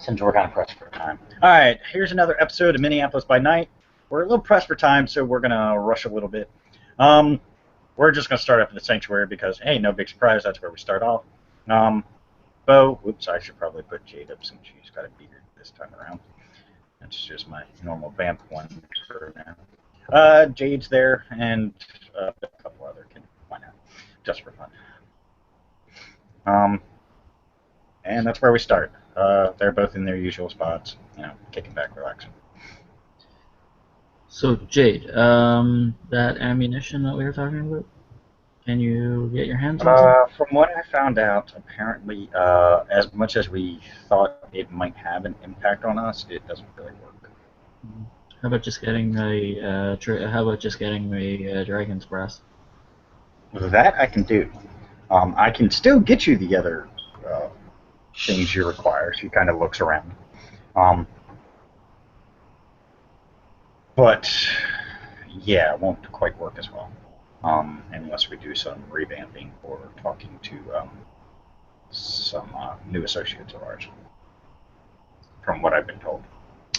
since we're kind of pressed for time. All right, here's another episode of Minneapolis by Night. We're a little pressed for time, so we're gonna rush a little bit. We're just gonna start up in the sanctuary because, hey, no big surprise. That's where we start off. Bo. Oops, I should probably put Jade up since she's got a beard this time around. That's just my normal Vamp one for now. Jade's there, and a couple other can find out just for fun. And that's where we start. They're both in their usual spots, kicking back, relaxing. So, Jade, that ammunition that we were talking about, can you get your hands on some? From what I found out, apparently, as much as we thought it might have an impact on us, it doesn't really work. How about just getting a dragon's breast? That I can do. I can still get you the other things you require. She kind of looks around. But yeah, it won't quite work as well. Unless we do some revamping or talking to some new associates of ours, from what I've been told.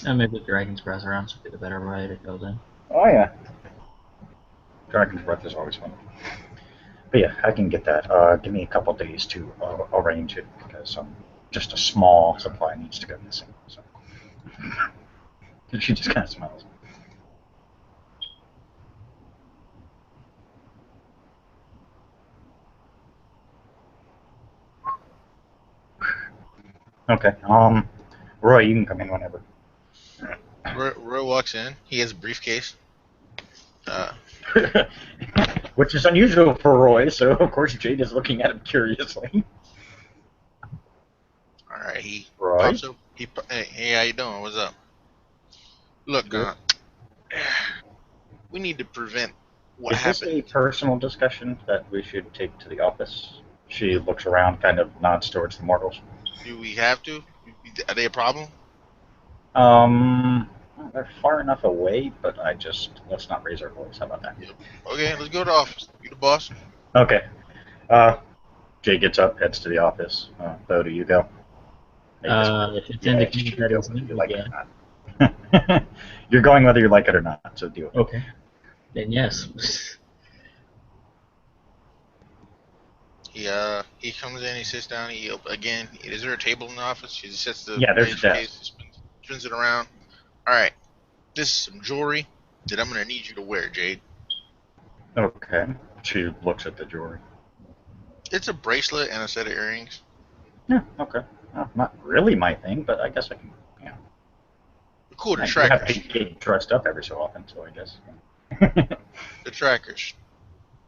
And maybe the dragon's breath around would be the better way to go then. Oh yeah, dragon's breath is always fun. But yeah, I can get that. Give me a couple days to arrange it because just a small supply needs to go missing. So she just kind of smiles. Okay. Roy, you can come in whenever. Roy walks in. He has a briefcase. Which is unusual for Roy, so of course Jade is looking at him curiously. Alright, he Roy? pops up. Hey, how you doing? What's up? Look, we need to prevent what happened. Is this a personal discussion that we should take to the office? She looks around, kind of nods towards the mortals. Do we have to? Are they a problem? They're far enough away, but let's not raise our voice. How about that? Yep. Okay, let's go to the office. You the boss? Okay. Jay gets up, heads to the office. Bo, do you go? If it's indicated that it's you like it or not. You're going whether you like it or not, so do it. Okay. Then yes. He comes in, he sits down, is there a table in the office? He sets the there's a desk. Spins it around. Alright. This is some jewelry that I'm gonna need you to wear, Jade. Okay. She looks at the jewelry. It's a bracelet and a set of earrings. Yeah, okay. Not really my thing, but I guess I can, Cool, the I trackers. have to get dressed up every so often, so I guess. The trackers.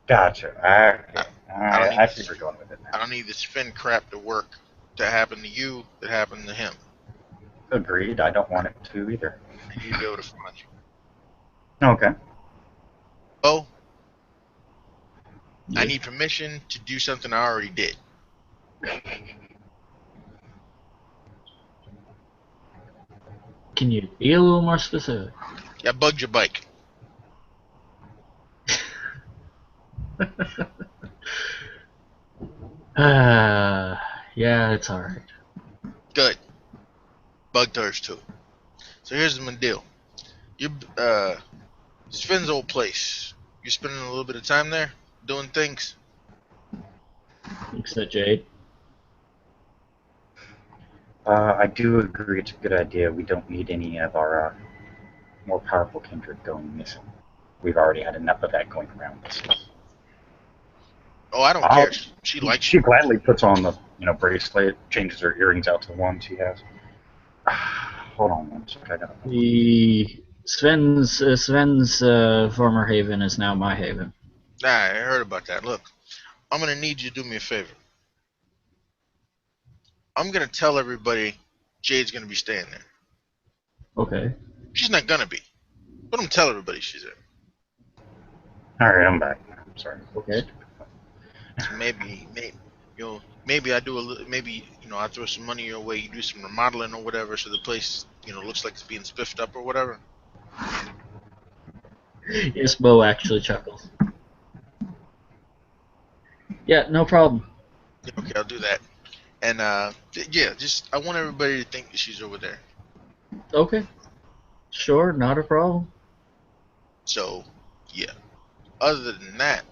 Gotcha. I see where you're going with it now. I don't need this fin crap to work that happened to you that happened to him. Agreed. I don't want it to either. I need to be able to find you. Okay. Oh, Yes. I need permission to do something I already did. Can you be a little more specific? I bugged your bike. Yeah, it's alright. Good. Bugged hers too. So here's the deal. It's Finn's old place. You're spending a little bit of time there, doing things. Thanks, Jade. I do agree it's a good idea. We don't need any of our more powerful kindred going missing. We've already had enough of that going around. Oh, I don't care. She likes She you. gladly puts on the bracelet, changes her earrings out to the one she has. Hold on one second. The Sven's former haven is now my haven. Nah, I heard about that. Look, I'm gonna need you to do me a favor. I'm gonna tell everybody Jade's gonna be staying there. Okay. She's not gonna be, but I'm gonna tell everybody she's there. All right, I'm back. I'm sorry. Okay. So maybe I do a little. Maybe I throw some money your way. You do some remodeling or whatever, so the place looks like it's being spiffed up or whatever. Yes, Bo actually chuckles. Yeah, no problem. Okay, I'll do that. And yeah, just I want everybody to think that she's over there. Okay. Sure, not a problem. So yeah. Other than that,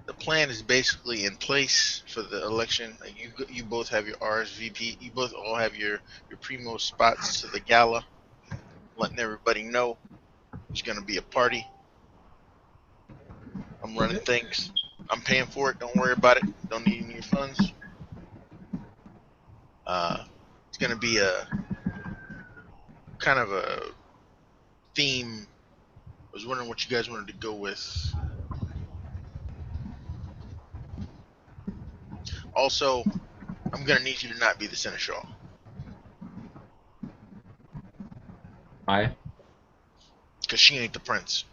the plan is basically in place for the election. Like you both have your RSVP. You both all have your primo spots to the gala. Letting everybody know it's gonna be a party. I'm running things. I'm paying for it. Don't worry about it. Don't need any funds. It's gonna be a kind of a theme. I was wondering what you guys wanted to go with. Also, I'm gonna need you to not be the seneschal Why? because she ain't the prince.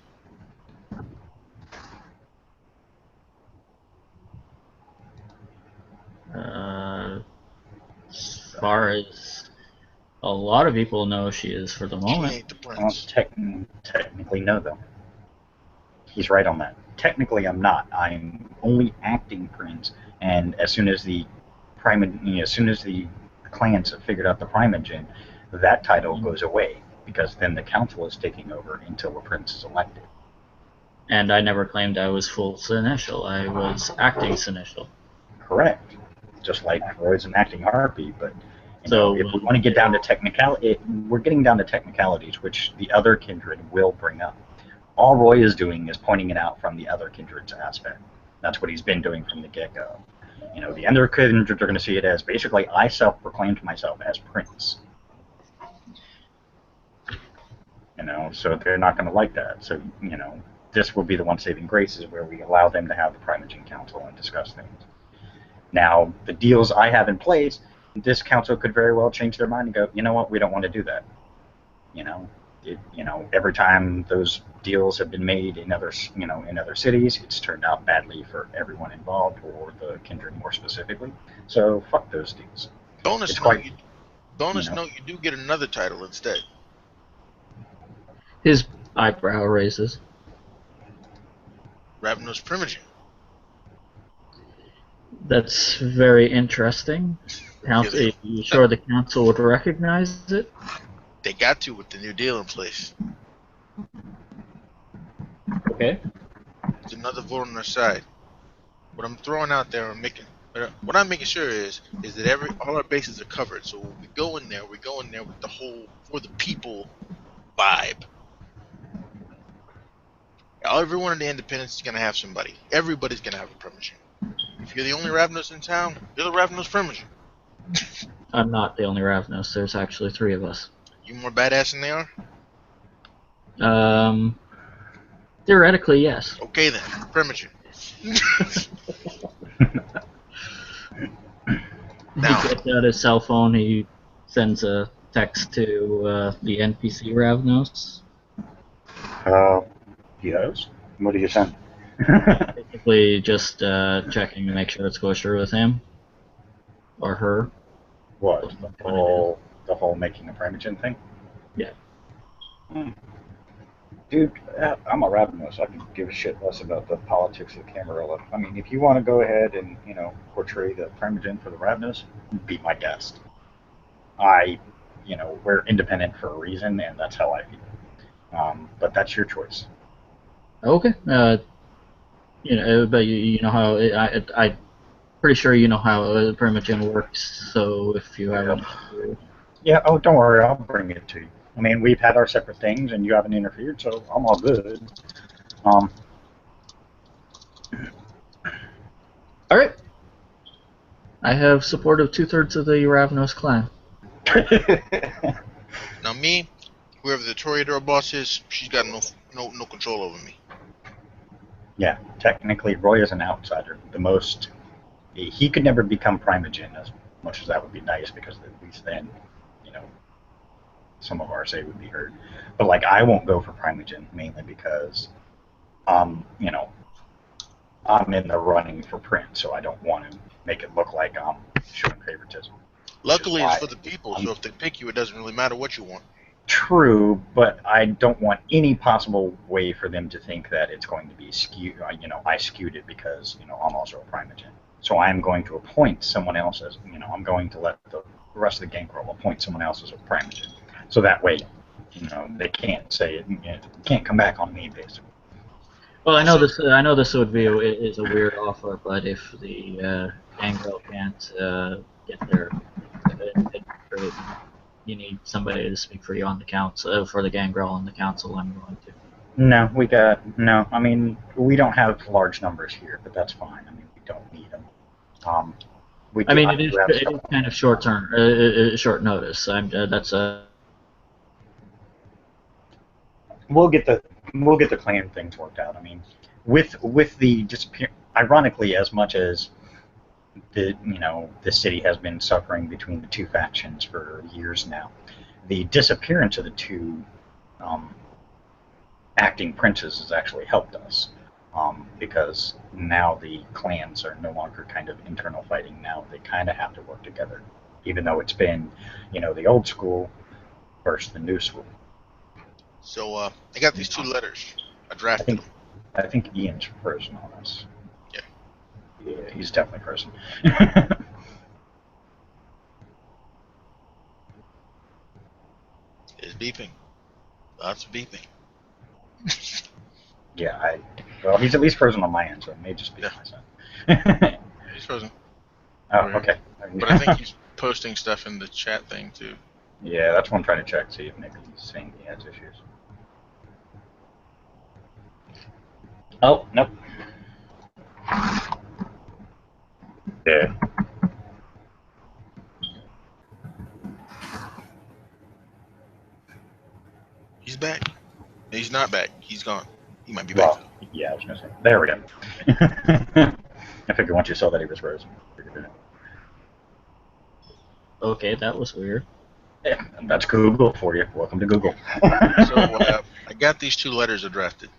As far as a lot of people know, she is for the She moment. ain't the Well, prince. technically, no, though. He's right on that. Technically, I'm not. I'm only acting prince, and as soon as the as soon as the clans have figured out the primogen, that title goes away because then the council is taking over until a prince is elected. And I never claimed I was full seneschal. I was acting seneschal. Correct. Just like Roy's an acting harpy, but So if we want to get down to we're getting down to technicalities, which the other kindred will bring up. All Roy is doing is pointing it out from the other kindred's aspect. That's what he's been doing from the get-go. The other kindreds are going to see it as basically I self-proclaimed myself as prince. So they're not going to like that. So, this will be the one saving grace is where we allow them to have the Primogen Council and discuss things. Now, the deals I have in place, this council could very well change their mind and go, you know what, we don't want to do that. Every time those deals have been made in other cities, it's turned out badly for everyone involved, or the kindred more specifically. So fuck those deals. Bonus note, you do get another title instead. his eyebrow raises. Ravenous Primogen. That's very interesting. Are you sure the council would recognize it? They got to with the new deal in place. Okay. It's another vote on their side. What I'm throwing out there what I'm making sure is that all our bases are covered. So when we go in there with the whole for the people vibe. Everyone in the Independence is gonna have somebody. Everybody's gonna have a Primogen. If you're the only Ravenous in town, you're the Ravenous Primogen. I'm not the only Ravnos. There's actually 3 of us. You more badass than they are? Theoretically, yes. Okay then, Primogen. Now, he gets out his cell phone. He sends a text to the NPC Ravnos. Yes. What do you send? Basically, just checking to make sure it's goes through with him or her. What? The whole making a Primogen thing? Yeah. Dude, I'm a Ravenous. I could give a shit less about the politics of Camarilla. I mean, if you want to go ahead and, portray the Primogen for the Ravenous, be my guest. We're independent for a reason, and that's how I feel. But that's your choice. Okay. But you know how I'm pretty sure you know how Primogen works. So if you have yeah. Oh, don't worry. I'll bring it to you. I mean, we've had our separate things, and you haven't interfered, so I'm all good. All right. I have support of 2/3 of the Ravnos clan. Now me, whoever the Toreador boss is, she's got no control over me. Yeah, technically, Roy is an outsider. He could never become Primogen, as much as that would be nice, because at least then, some of our say would be heard. But I won't go for Primogen mainly because, I'm in the running for Prince, so I don't want to make it look like I'm showing favoritism. Luckily, it's for the people, so if they pick you, it doesn't really matter what you want. True, but I don't want any possible way for them to think that it's going to be skewed. I skewed it because I'm also a Primogen. So I'm going to appoint someone else as, I'm going to let the rest of the gangrel appoint someone else as a primogen. So that way, they can't say it can't come back on me, basically. Well, I know this. I know this would be is a weird offer, but if the gangrel can't get their straight, you need somebody to speak for you on the council, for the gangrel on the council. I'm going to. No. I mean, we don't have large numbers here, but that's fine. I mean, we don't need them. I mean, it is kind of short notice. That's a. We'll get the clan things worked out. I mean, with the disappear. Ironically, as much as the city has been suffering between the two factions for years now, the disappearance of the two acting princes has actually helped us, because now the clans are no longer kind of internal fighting. Now they kind of have to work together, even though it's been, the old school versus the new school. So I got these 2 letters. I drafted them. I think Ian's frozen on us. Yeah, he's definitely frozen. It's beeping. Lots of beeping. Yeah, well, he's at least frozen on my end, so it may just be my side. He's frozen. Oh, okay. But I think he's posting stuff in the chat thing too. Yeah, that's what I'm trying to check, see if maybe he's saying he has issues. Oh, nope. Yeah. He's back. He's not back. He's gone. He might be back. Well, yeah, I was going to say. There we go. I figured once you saw that he was frozen. Okay, that was weird. Yeah, that's Google for you. Welcome to Google. So I got these 2 letters I drafted.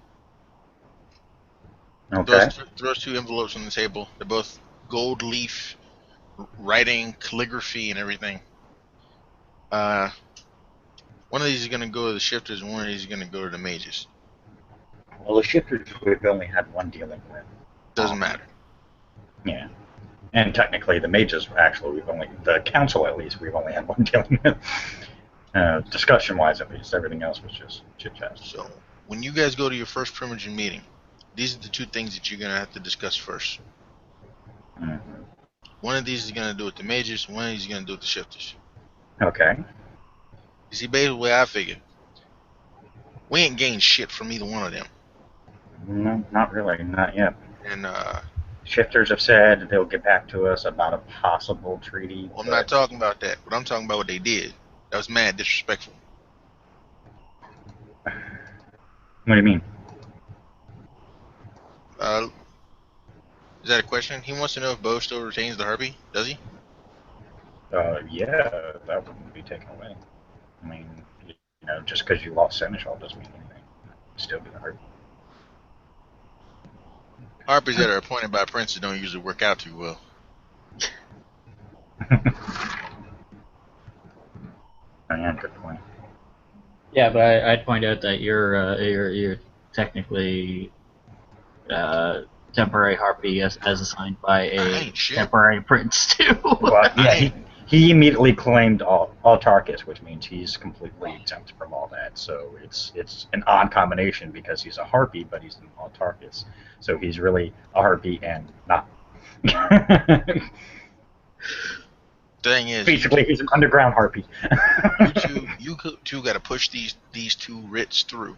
Okay. Those 2 envelopes on the table. They're both gold leaf writing, calligraphy, and everything. One of these is going to go to the shifters, and one of these is going to go to the mages. Well, the shifters we've only had one dealing with. Doesn't matter. Yeah. And technically, the mages, actually, the council at least, we've only had one dealing with. Discussion-wise, at least, everything else was just chit-chat. So, when you guys go to your first primogen meeting, these are the 2 things that you're going to have to discuss first. Mm-hmm. One of these is going to do with the mages, one of these is going to do with the shifters. Okay. You see, basically the way I figure, we ain't gained shit from either one of them. No, not really. Not yet. And, shifters have said they'll get back to us about a possible treaty. Well, I'm not talking about that, but I'm talking about what they did. That was mad disrespectful. What do you mean? Is that a question? He wants to know if Bo still retains the harpy. Does he? Yeah, that wouldn't be taken away. I mean, just because you lost Seneschal doesn't mean anything. Still be the harpy. Harpies that are appointed by princes don't usually work out too well. Yeah, good point. Yeah, but I'd point out that you're technically temporary harpy as assigned by a temporary prince too. Well, yeah, he immediately claimed autarchus, which means he's completely exempt from all that. So it's an odd combination because he's a harpy, but he's an autarchus. So he's really a harpy and not. Thing is, basically, he's an underground harpy. you two got to push these 2 writs through.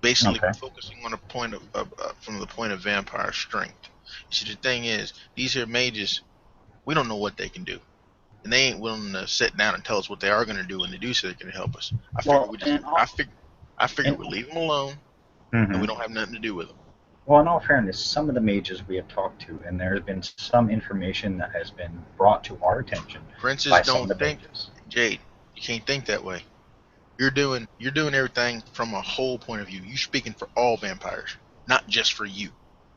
Basically, focusing on a point from the point of vampire strength. You see, the thing is, these here mages, we don't know what they can do, and they ain't willing to sit down and tell us what they are going to do when they do say they're going to help us. I figure we leave them alone, and we don't have nothing to do with them. Well, in all fairness, some of the mages we have talked to, and there has been some information that has been brought to our attention. Princes don't think, Jade. You can't think that way. You're doing everything from a whole point of view. You're speaking for all vampires, not just for you.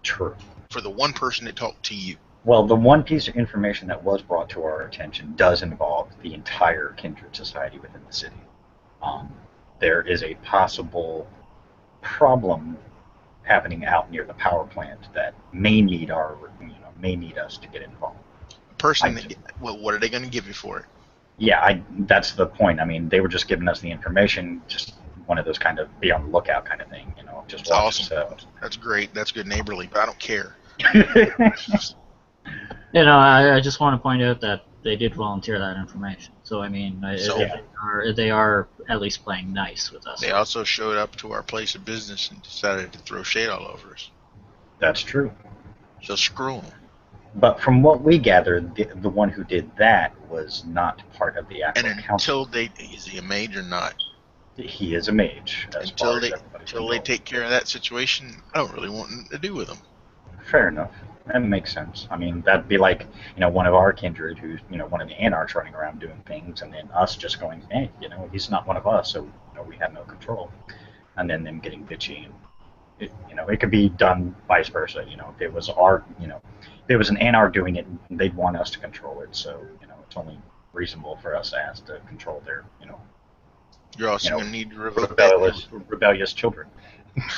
True. For the one person that talked to you. Well, the one piece of information that was brought to our attention does involve the entire kindred society within the city. There is a possible problem happening out near the power plant that may need us to get involved. What are they going to give you for it? Yeah, that's the point. I mean, they were just giving us the information, just one of those kind of be on the lookout kind of thing, just It's watch awesome. yourselves. That's great. That's good neighborly, but I don't care. I just want to point out that they did volunteer that information. So, I mean, they are at least playing nice with us. They also showed up to our place of business and decided to throw shade all over us. That's true. So screw them. But from what we gathered, the one who did that was not part of the actual council. Is he a mage or not? He is a mage. Until they take care of that situation, I don't really want nothing to do with them. Fair enough. That makes sense. I mean, that'd be like, one of our kindred who's, one of the anarchs running around doing things, and then us just going, hey, he's not one of us, so we have no control. And then them getting bitchy. And it could be done vice versa. If it was if it was an anarch doing it, they'd want us to control it. So, it's only reasonable for us to ask to control their, You're also going to need to revoke rebellious children.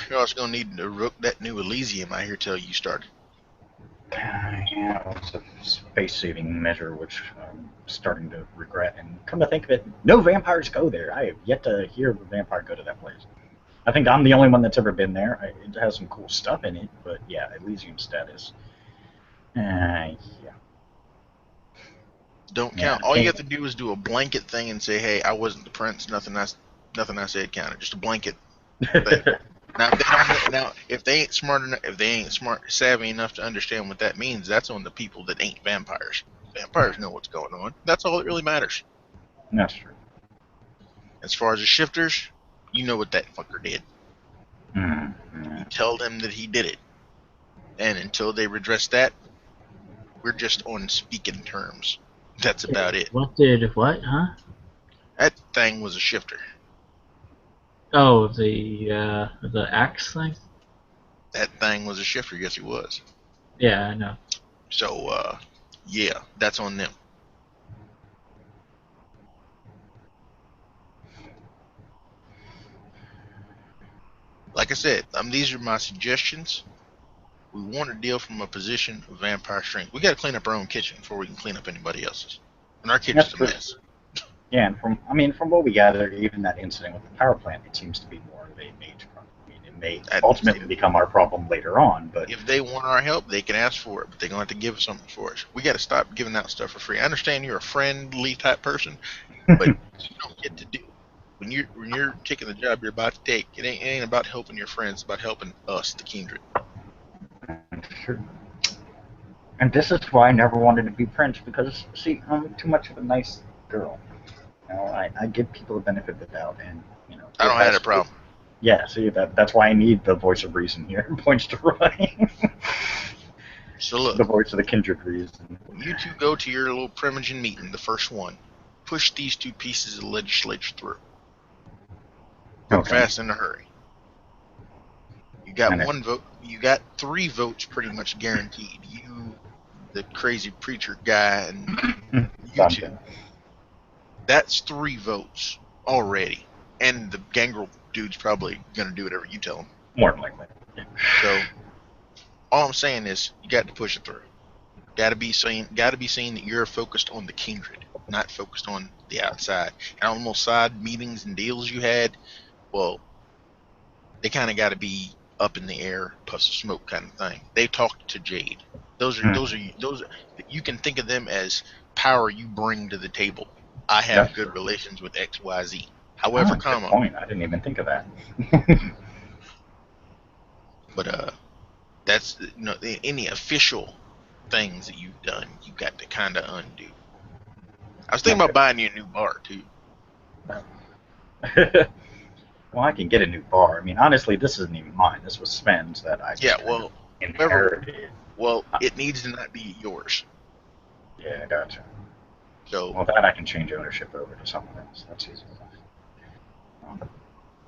You're also going to need to revoke that new Elysium I hear tell you started. Yeah, it's a space-saving measure, which I'm starting to regret. And come to think of it, no vampires go there. I have yet to hear of a vampire go to that place. I think I'm the only one that's ever been there. It has some cool stuff in it, but yeah, Elysium status. Yeah. Don't count. All you have to do is do a blanket thing and say, "Hey, I wasn't the prince. Nothing I said counted." Just a blanket thing. Now, if they ain't savvy enough to understand what that means, that's on the people that ain't vampires. Vampires know what's going on. That's all that really matters. That's true. As far as the shifters, you know what that fucker did. Mm-hmm. You tell them that he did it, and until they redress that, we're just on speaking terms. That's about it. What, huh? That thing was a shifter. Oh, the axe thing? That thing was a shifter, yes it was. Yeah, I know. So, yeah, that's on them. Like I said, these are my suggestions. We want to deal from a position of vampire strength. We got to clean up our own kitchen before we can clean up anybody else's. And our kitchen's a mess. Yeah, and from what we gather, even that incident with the power plant, it seems to be more of a mage problem. I mean, it may ultimately become our problem later on, but if they want our help, they can ask for it, but they're going to have to give us something for us. We got to stop giving out stuff for free. I understand you're a friendly type person, but you don't get to do it. When you're taking the job you're about to take, it ain't about helping your friends, it's about helping us, the kindred. Sure. And this is why I never wanted to be prince, because, see, I'm too much of a nice girl. I give people the benefit of the doubt, and, I don't have that problem. Yeah, see, that's why I need the voice of reason here. Points to Ryan. So look. The voice of the kindred reason. When you two go to your little primogen meeting, the first one, push these two pieces of legislature through. Go fast in a hurry. You got one vote. You got 3 votes pretty much guaranteed. You, the crazy preacher guy, and you two. That's 3 votes already. And the gangrel dude's probably going to do whatever you tell him. More than likely. So, all I'm saying is, you got to push it through. Got to be seen that you're focused on the kindred, not focused on the outside. And all those side meetings and deals you had, well, they kind of got to be up in the air, puffs of smoke kind of thing. They talked to Jade. Those are you can think of them as power you bring to the table. I have good relations with XYZ. However, good point. I didn't even think of that. But that's any official things that you've done, you got to kind of undo. I was thinking about buying you a new bar too. Well, I can get a new bar. I mean, honestly, this isn't even mine. This was Sven's that I inherited. Well, it needs to not be yours. Yeah, gotcha. So, well, that I can change ownership over to someone else. That's easy enough.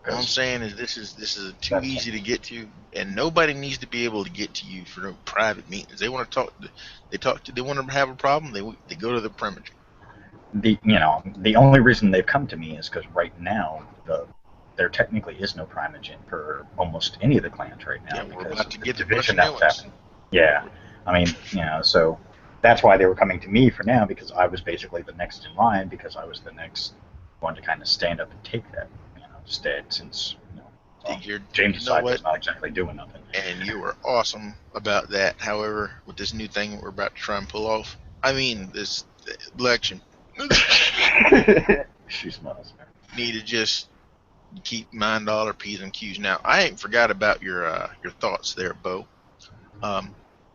All I'm saying is this is too easy to get to, and nobody needs to be able to get to you for no private meetings. They want to talk. They want to have a problem. They go to the primogen. The only reason they've come to me is because right now the there technically is no Primogen for almost any of the clans right now Yeah, we're because about of to the get a bunch division of that new was ones. happening. Yeah, I mean, so that's why they were coming to me for now because I was basically the next in line because I was the next one to kind of stand up and take that, instead since well, You James' know side what? was not exactly doing nothing. And you were awesome about that. However, with this new thing we're about to try and pull off, I mean, this election, She smiles. need to just keep mind all our P's and Q's. Now, I ain't forgot about your thoughts there, Bo.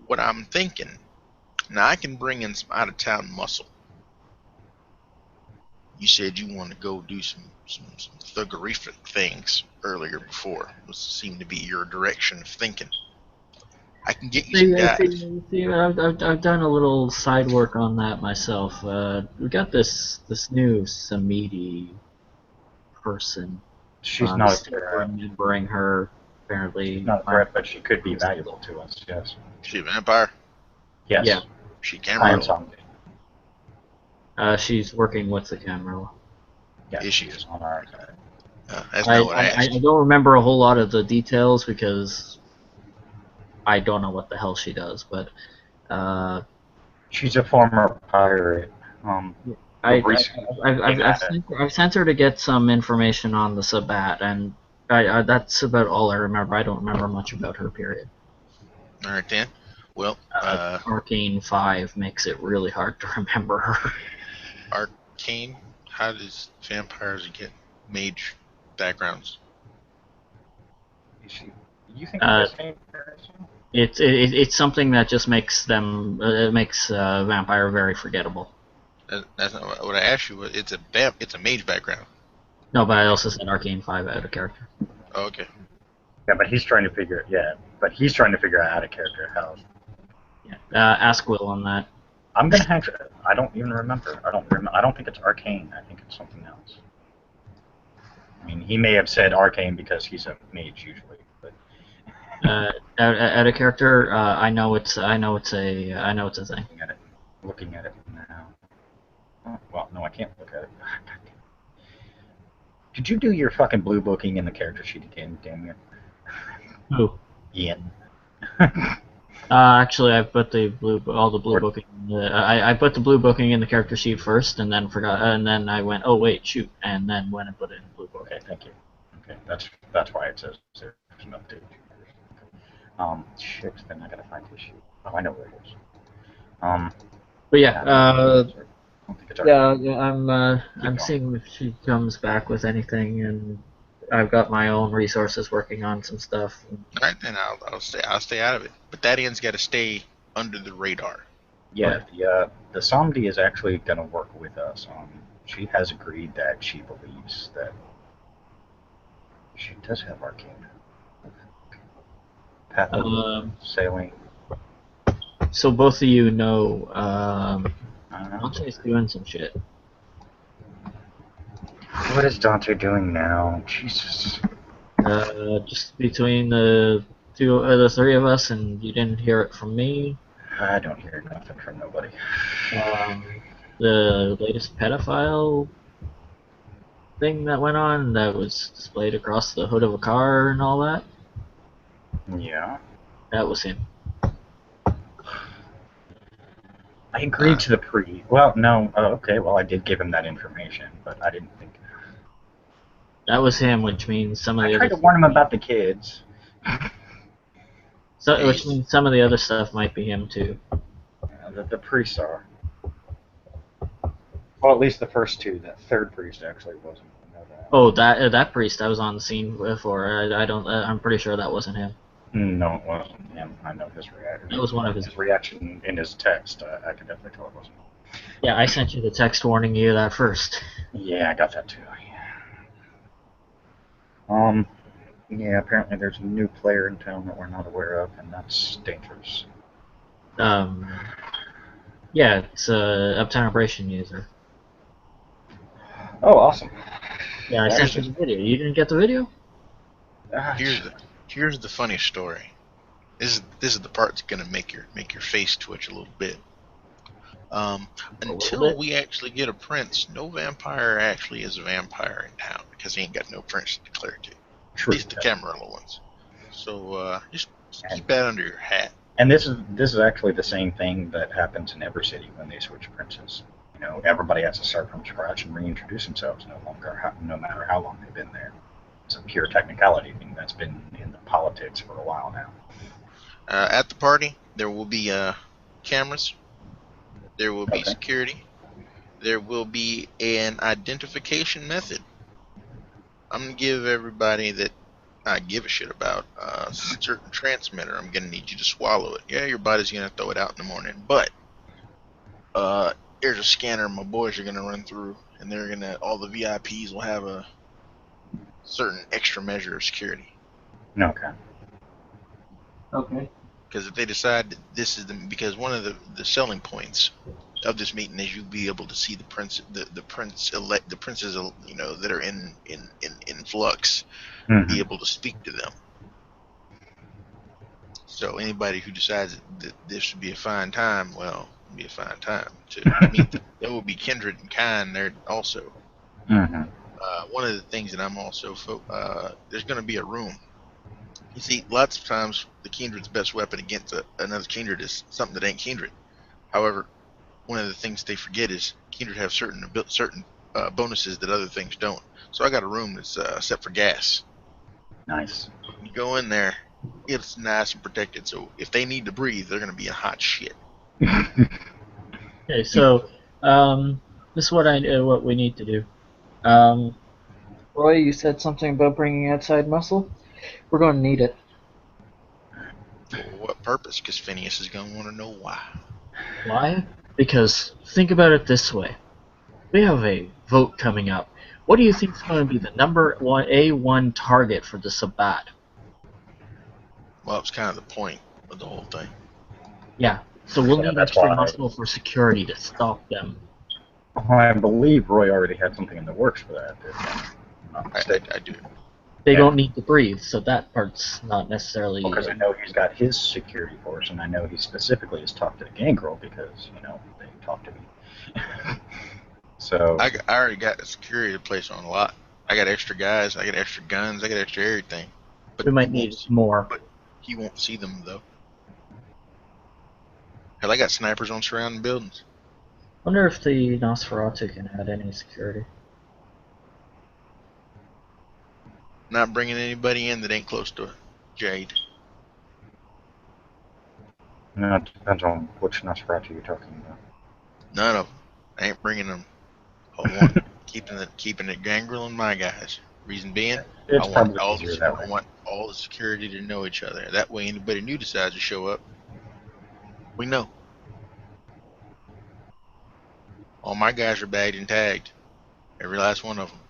What I'm thinking, now I can bring in some out of town muscle. You said you want to go do some thuggerific things earlier before. This seemed to be your direction of thinking. I can get you some guys. I've done a little side work on that myself. We got this new Samiti person. She's not a Still threat. remembering her, apparently. She's not a threat, but she could be valuable to us. Yes. She a vampire. Yes. Yeah. She can Clan roll. zombie. She's working with the camera. Yeah, Is she? is on our side. That's not what I I asked. don't remember a whole lot of the details because I don't know what the hell she does, but She's a former pirate. I've recently sent her to get some information on the Sabat, and that's about all I remember. I don't remember much about her, period. All right then. Well, Arcane 5 makes it really hard to remember her. Arcane. How does vampires get mage backgrounds? You think the same person? It's something that just makes them vampire very forgettable. That's not what I asked you. It's a mage background. No, but I also said Arcane 5 out of character. Oh, okay. Yeah, but he's trying to figure. Yeah, but he's trying to figure out how to character how. Yeah. Ask Will on that. I'm gonna have to. I don't even remember. I don't think it's arcane. I think it's something else. I mean, he may have said arcane because he's a mage usually, but. Out of character, I know it's a thing. Looking at it now. Oh, well, no, I can't look at it. Did you do your fucking blue booking in the character sheet again, damn you? Who? Ian. Actually, I put all the blue booking. I put the blue booking in the character sheet first, and then forgot, and then I went, oh wait, shoot, and then went and put it in blue booking. Okay, thank you. Okay, that's why it says there's an update. Shit, then I gotta find the issue. Oh, I know where it is. But yeah, yeah, I'm seeing if she comes back with anything, and I've got my own resources working on some stuff. All right, then I'll stay out of it. But that Ian's got to stay under the radar. Yeah, the Somdi is actually gonna work with us. She has agreed that she believes that she does have arcane. Path of sailing. So both of you know, Dante's doing some shit. What is Dante doing now? Jesus. Just between the three of us, and you didn't hear it from me. I don't hear nothing from nobody. The latest pedophile thing that went on that was displayed across the hood of a car and all that. Yeah. That was him. I agreed to the pre. Well, no. Okay. Well, I did give him that information, but I didn't think. That was him, which means some of the. I tried to warn him about the kids. So, which means some of the other stuff might be him too. The priests are. Well, at least the first two. The third priest actually wasn't. I know that. Oh, that priest I was on the scene for. I don't. I'm pretty sure that wasn't him. No, it wasn't him. I know his reaction. It was one of his reaction in his text. I can definitely tell it wasn't him. Yeah, I sent you the text warning you that first. Yeah, I got that too. Yeah, apparently there's a new player in town that we're not aware of, and that's dangerous. Yeah, it's a Uptown Operation user. Oh, awesome. Yeah, I sent you the video. You didn't get the video? Here's the funny story. This is the part that's gonna make your face twitch a little bit. Um, A little until bit. we actually get a prince, no vampire actually is a vampire in town because he ain't got no prince to declare to. At True. least the Camarilla ones. So just And, keep that under your hat. and this is actually the same thing that happens in every city when they switch princes. You know, everybody has to start from scratch and reintroduce themselves. No matter how long they've been there. It's a pure technicality thing that's been in the politics for a while now. At the party, there will be cameras. There will be Okay. security. There will be an identification method. I'm gonna give everybody that I give a shit about a certain transmitter. I'm gonna need you to swallow it. Yeah, your body's gonna throw it out in the morning, but there's a scanner my boys are gonna run through, and all the VIPs will have a certain extra measure of security. Okay. Okay. Because if they decide that because one of the selling points of this meeting is you'll be able to see the princes, that are in flux, be able to speak to them. So anybody who decides that this should be a fine time, well, it'll be a fine time to meet them. There will be kindred and kind there also. One of the things that I'm also there's going to be a room. You see, lots of times the kindred's best weapon against another kindred is something that ain't kindred. However, one of the things they forget is kindred have certain bonuses that other things don't. So I got a room that's set for gas. Nice. You go in there, it's nice and protected. So if they need to breathe, they're going to be in hot shit. Okay, so this is what we need to do. Roy, you said something about bringing outside muscle. We're going to need it. For what purpose? Because Phineas is going to want to know why. Why? Because think about it this way: we have a vote coming up. What do you think is going to be the number one target for the Sabbat? Well, it's kind of the point of the whole thing. Yeah. So we'll Yeah, need that's extra why. muscle for security to stop them. I believe Roy already had something in the works for that. If I'm not mistaken. I do. They Yeah. don't need to breathe, so that part's not necessarily. Because I know he's got his security force, and I know he specifically has talked to the Gangrel because they talked to me. So I already got a security in place on a lot. I got extra guys. I got extra guns. I got extra everything. But We might need more. But he won't see them though. Hell, I got snipers on surrounding buildings. Wonder if the Nosferatu can add any security. Not bringing anybody in that ain't close to Jade. it depends on which Nosferatu you're talking about. None of them. I ain't bringing them. I want keeping it Gangrel and my guys. Reason being, It's I want probably easier that way. I want all the security to know each other. That way, anybody new decides to show up, we know. All my guys are bagged and tagged, every last one of them,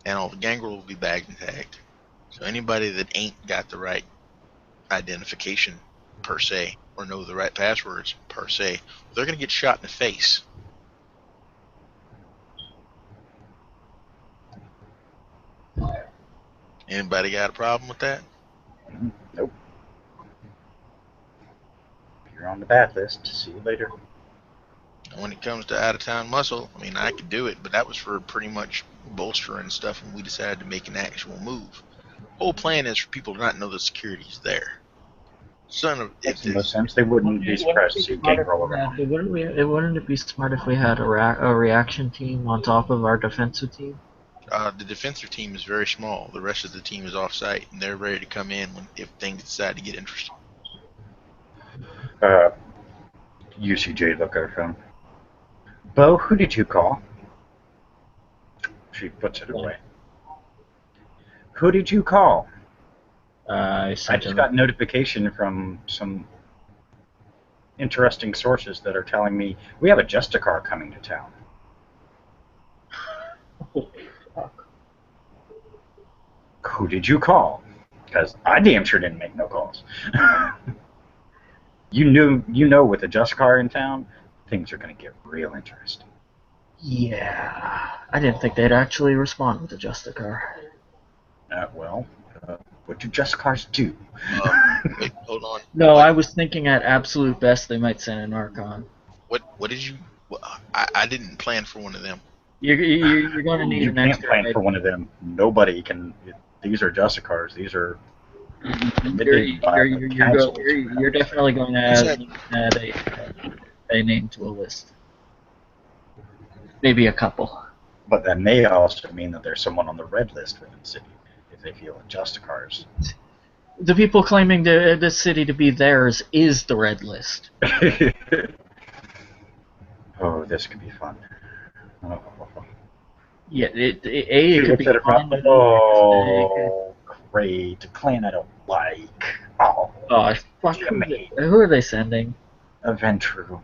and all the Gangrel will be bagged and tagged. So anybody that ain't got the right identification per se, or know the right passwords per se, they're gonna get shot in the face. Anybody got a problem with that? Nope. You're on the bad list. See you later. When it comes to out of town muscle, I mean, I could do it, but that was for pretty much bolstering stuff when we decided to make an actual move. Whole plan is for people to not know the security's there. Makes the most sense. They wouldn't be surprised to see Gangrel around. Wouldn't it be smart if we had a reaction team on top of our defensive team? The defensive team is very small. The rest of the team is off site, and they're ready to come in if things decide to get interesting. You see Jade look at her phone. Bo, who did you call? She puts it away. Who did you call? I just got notification from some interesting sources that are telling me we have a Justicar coming to town. Holy fuck. Who did you call? Because I damn sure didn't make no calls. You know, with a Justicar in town, things are going to get real interesting. Yeah, I didn't think they'd actually respond with a Justicar. What do Justicars do? Wait, hold on. No, I was thinking at absolute best they might send an Archon. What did you Well, I didn't plan for one of them. You're going to need You an can't extra. plan for one of them. Nobody can. These are Justicars. These are admitted by the council. You're definitely going to add a name to a list. Maybe a couple. But that may also mean that there's someone on the red list within the city if they feel in Justicars. The people claiming the city to be theirs is the red list. Oh, this could be fun. Oh. Yeah, it could be fun. Oh, great. A clan I don't like. Oh, Fuck. Who are they sending? Aventru.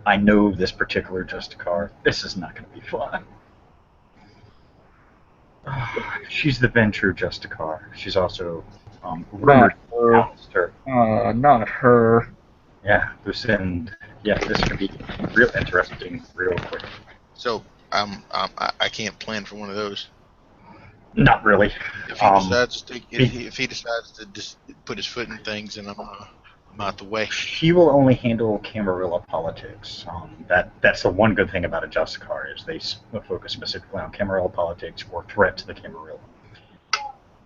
I know this particular Justicar. This is not going to be fun. She's the Ventru Justicar. She's also rumored to her. Not her. Yeah, this could be real interesting real quick. So I can't plan for one of those. Not really. If he decides to if he decides to just put his foot in things, and I'm out the way. She will only handle Camarilla politics. That's the one good thing about a Justicar is they focus specifically on Camarilla politics or threat to the Camarilla.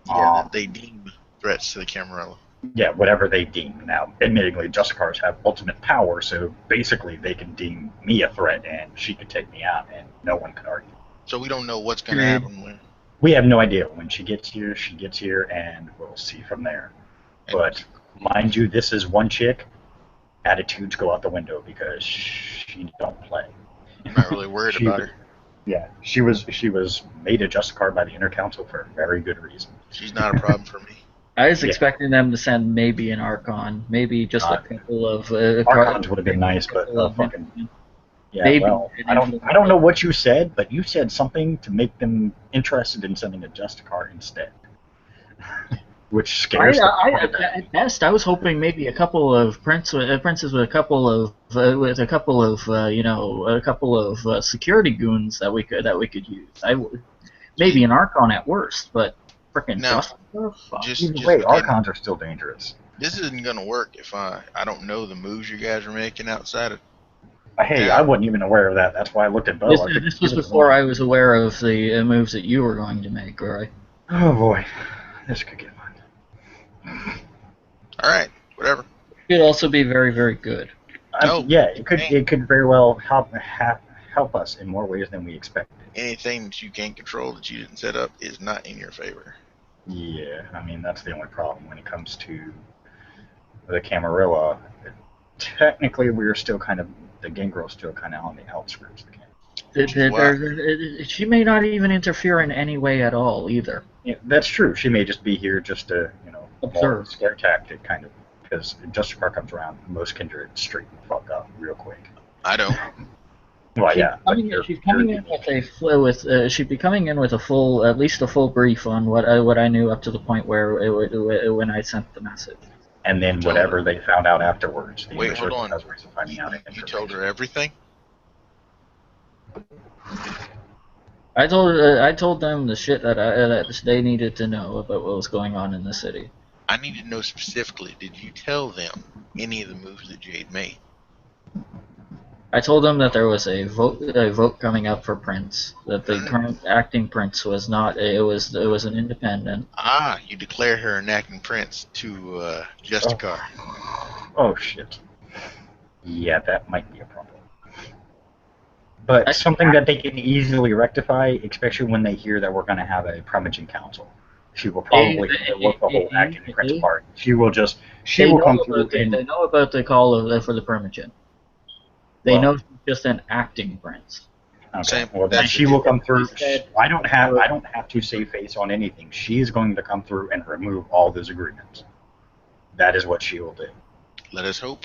Yeah, they deem threats to the Camarilla. Yeah, whatever they deem. Now, admittedly, Justicars have ultimate power, so basically they can deem me a threat and she could take me out, and no one can argue. So we don't know what's going to happen when. We have no idea. When she gets here, and we'll see from there. But mind you, this is one chick. Attitudes go out the window because she don't play. I'm not really worried about her. Yeah, she was made a Justicar by the Inner Council for a very good reason. She's not a problem for me. I was expecting them to send maybe an Archon, maybe just a couple of Archons would have been nice, but fucking. Yeah, maybe well, I don't know what you said, but you said something to make them interested in sending a Justicar instead, which scares them. At best, I was hoping maybe a couple of princes with a couple of security goons that we could use. Maybe an Archon at worst, but frickin' Justicar. Either way, Archons are still dangerous. This isn't gonna work if I don't know the moves you guys are making outside of. Hey, I wasn't even aware of that. That's why I looked at Bo. This was before I was aware of the moves that you were going to make, Roy. Oh boy, this could get fun. All right, whatever. It could also be very, very good. Yeah, it could very well help us in more ways than we expected. Anything that you can't control that you didn't set up is not in your favor. Yeah, I mean that's the only problem when it comes to the Camarilla. Technically, we're still kind of. The Gangrel's still kind of on the outskirts of the camp. She may not even interfere in any way at all, either. Yeah, that's true. She may just be here just to, observe. Scare tactic, kind of. Because Justicar comes around, most kindred straighten the fuck up real quick. I don't. Well, yeah. She's coming in with she'd be coming in with at least a full brief on what I knew up to the point where when I sent the message. And then whatever they found out afterwards. Wait, hold on. You told her everything? I told them the shit that they needed to know about what was going on in the city. I need to know specifically, did you tell them any of the moves that Jade made? I told them that there was a vote coming up for Prince. That the current acting Prince was not. It was an independent. You declare her an acting Prince to Justicar. Oh shit. Yeah, that might be a problem. But something that they can easily rectify, especially when they hear that we're going to have a Primogen Council. She will probably look the whole acting Prince part. She will come through. They know about the call for the Primogen. They know she's just an acting Prince. Okay. Well, then she will come through. I don't have to save face on anything. She is going to come through and remove all those agreements. That is what she will do. Let us hope.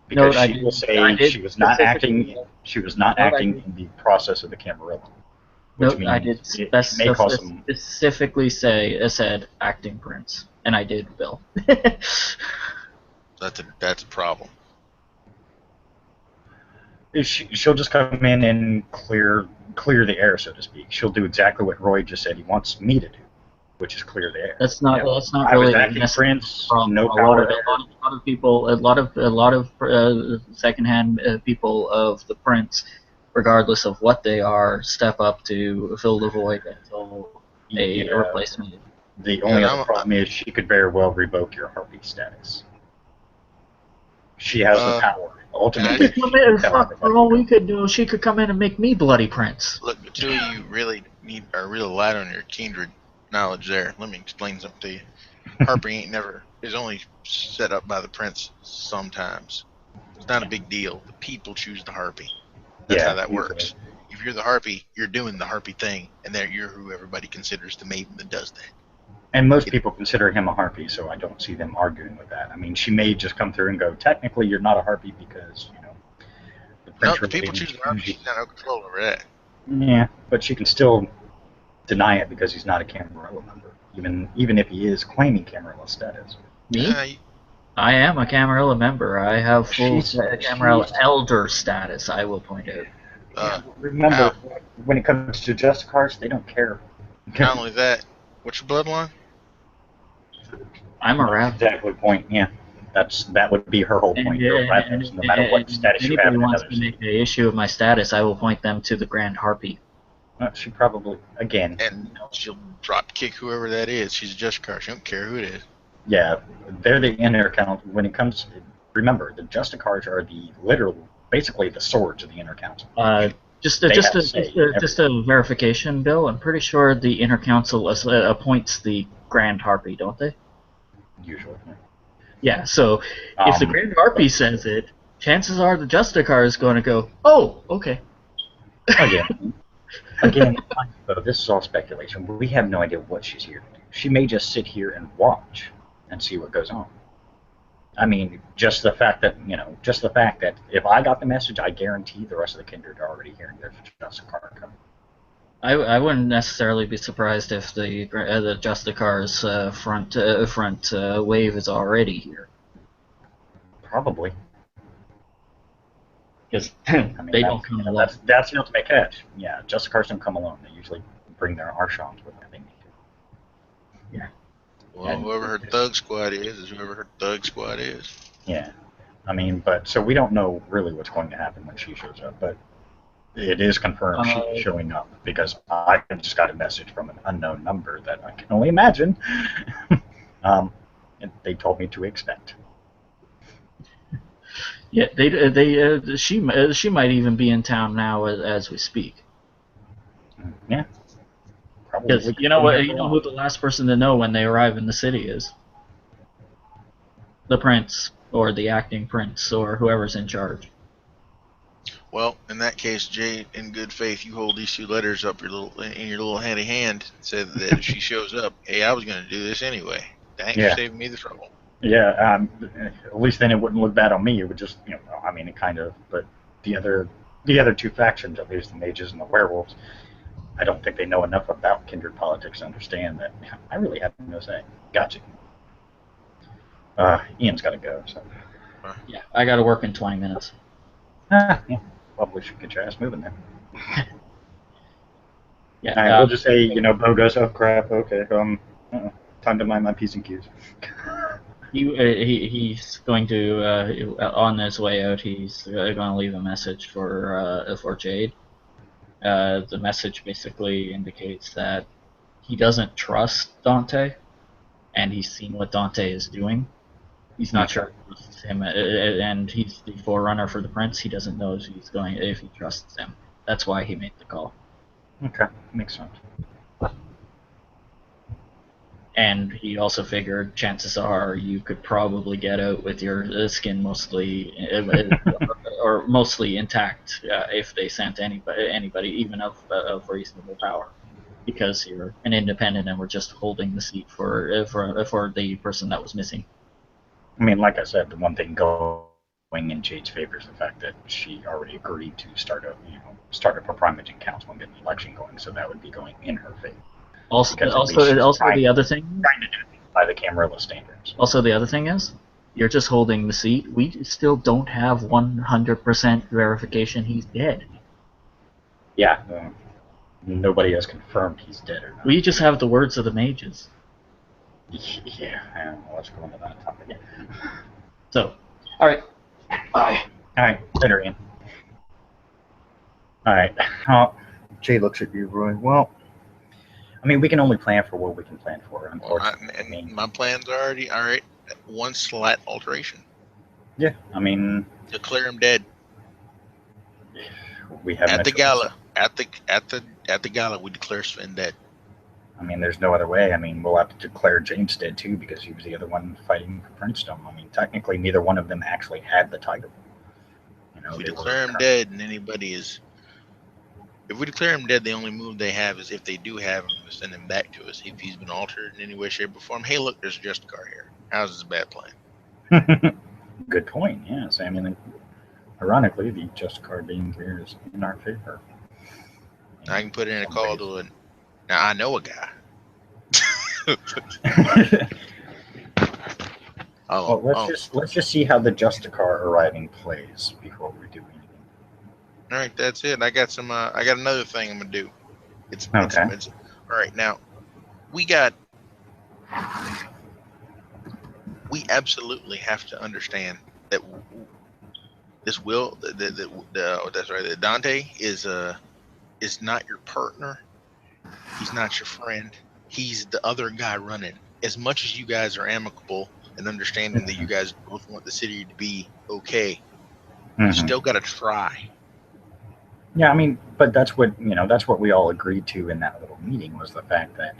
Because she will say she was not acting. She was not acting in the process of the Camarilla. I did specifically said acting Prince, and I did, Bill. That's a problem. She'll just come in and clear the air, so to speak. She'll do exactly what Roy just said he wants me to do. which is clear there. That's not. You know, That's not I was really acting necessary prince, from no a lot power of there. a lot of people, a lot of secondhand people of the prince, regardless of what they are, step up to fill the void until a Yeah. replacement. The only And other problem is she could very well revoke your harpy status. She has the power. Ultimately, she can tell Fuck, everybody. for all we could do, she could come in and make me bloody prince. look, the two of you really are real light on your kindred knowledge there. Let me explain something to you. Harpy is only set up by the prince sometimes. It's not a big deal. The people choose the harpy. That's how that usually. works. If you're the harpy, you're doing the harpy thing, and then you're who everybody considers the maiden that does that. And most people consider him a harpy, so I don't see them arguing with that. I mean, she may just come through and go, technically, you're not a harpy because, you know, the No, prince the really people choose the harpy. She's got no control over that. Yeah, but she can still deny it because he's not a Camarilla member, even if he is claiming Camarilla status. Me? I am a Camarilla member. I have full Camarilla elder status, I will point out. Remember, when it comes to Justicars, they don't care. Not only that, what's your bloodline? I'm around. Exactly point, yeah. That would be her whole point. No matter what status you have in anybody wants another to make an issue of my status, I will point them to the Grand Harpy. she probably, again. And she'll drop kick whoever that is. She's a Justicar. She don't care who it is. Yeah, they're the inner council. When it comes, remember, the Justicars are basically the swords of the inner council. Just a verification, Bill. I'm pretty sure the inner council appoints the Grand Harpy, don't they? Usually. Yeah. So if the Grand Harpy says it, chances are the Justicar is going to go, "Oh, okay." Again, this is all speculation. We have no idea what she's here to do. She may just sit here and watch and see what goes on. I mean, just the fact that if I got the message, I guarantee the rest of the kindred are already hearing there's a Justicar coming. I wouldn't necessarily be surprised if the Justicar's front wave is already here. Probably. Because they don't come alone. That's the ultimate catch. Yeah, Justicars don't come alone. They usually bring their Archons with them. They need to. Yeah. Well, whoever her Thug Squad is whoever her Thug Squad is. Yeah. I mean, so we don't know really what's going to happen when she shows up, but it is confirmed she's showing up because I just got a message from an unknown number that I can only imagine. And they told me to expect. Yeah, she might even be in town now as we speak. Yeah. Because you know who the last person to know when they arrive in the city is? The prince, or the acting prince, or whoever's in charge. Well, in that case, Jade, in good faith, you hold these two letters up in your little handy hand and said that if she shows up, hey, I was going to do this anyway. Thanks for saving me the trouble. Yeah, at least then it wouldn't look bad on me. It would just, I mean, it kind of, but the other two factions, at least the mages and the werewolves, I don't think they know enough about kindred politics to understand that I really have no say. Gotcha. Ian's got to go, so. Yeah, I got to work in 20 minutes. Yeah, probably should get your ass moving then. Yeah. All right, we'll just say, Bo goes, oh crap, okay, time to mind my P's and Q's. He's going to on his way out. He's going to leave a message for Jade. The message basically indicates that he doesn't trust Dante, and he's seen what Dante is doing. He's not sure if he trusts him, and he's the forerunner for the prince. He doesn't know if he trusts him. That's why he made the call. Okay, makes sense. And he also figured chances are you could probably get out with your skin mostly or mostly intact if they sent anybody even of reasonable power, because you're an independent and we're just holding the seat for the person that was missing. I mean, like I said, the one thing going in Jade's favor is the fact that she already agreed to start a pro-primaging council and get the election going, so that would be going in her favor. Also, the other thing, trying to do it by the Camarilla standards. Also, the other thing is, you're just holding the seat. We still don't have 100% verification he's dead. Yeah, nobody has confirmed he's dead or not. We just have the words of the mages. Yeah, well, let's go into that topic again. So, all right. Bye. All right, later, Ian. All right. Jay looks at you, Roy. Well, I mean, we can only plan for what we can plan for, unfortunately. Well, and my plan's already all right. One slight alteration. Yeah, I mean, Declare him dead. We have at the gala. At the gala, we declare Sven dead. I mean, there's no other way. I mean, we'll have to declare James dead too because he was the other one fighting for Princedom. I mean, technically, neither one of them actually had the title. You know, if we declare him dead, and anybody is, if we declare him dead, the only move they have is if they do have him, to send him back to us. If he's been altered in any way, shape, or form, hey, look, there's just a car here. How's this a bad plan? Good point. Yes, I mean, ironically, the just card being here is in our favor. I can put in a call to it. Now I know a guy. Well, let's just see how the Justicar arriving plays before we do anything. All right, that's it. I got some. I got another thing I'm gonna do. It's okay. All right, now we absolutely have to understand that this will that's right. That Dante is not your partner. He's not your friend. He's the other guy running. As much as you guys are amicable and understanding that you guys both want the city to be okay, you still got to try. Yeah, I mean, but that's what we all agreed to in that little meeting was the fact that,